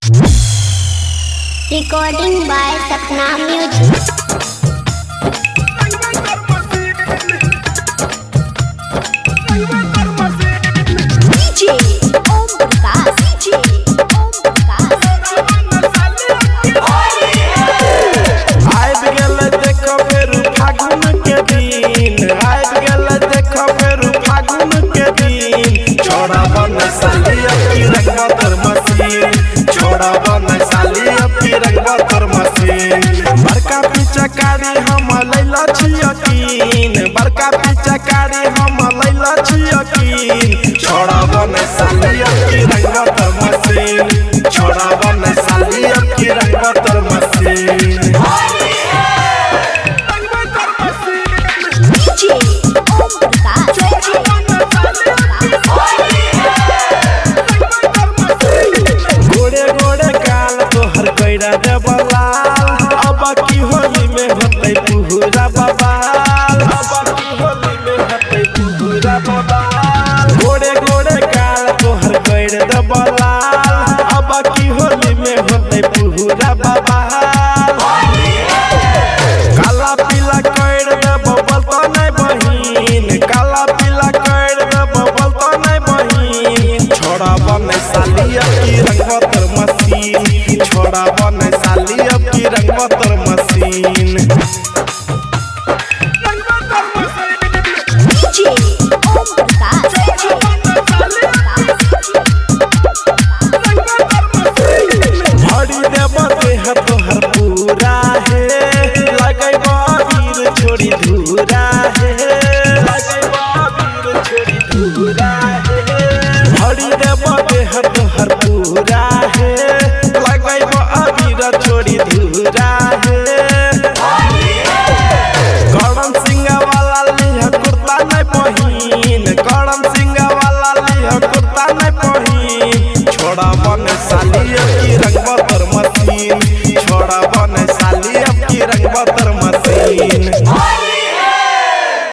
Recording by Sapna Music. बड़का पिचकारी हम लैला छियकीन, बड़का पिचकारी हम लैला छियकीन। छोड़ा बन साली अब की रंगत मशीन, छोड़ा बन साली अब की रंगत मशीन। गोरे गोरे काल तोहर कैरा दे बलाल, अब की होली में होतै पुहुरा बबाल, अब की होली में होतै पुहुरा बबाल। गोरे गोरे काल तोहर कैर दे बलाल, अब की होली में होतै पुहुरा बबाल। काला पीला कैर दे बबल तो नहीं बहिन, काला पीला कैर दे बबल तो नहीं बहिन। छोड़ा बन साली अब की रंगत मशीन, छोड़ा बन साली अब की रंगत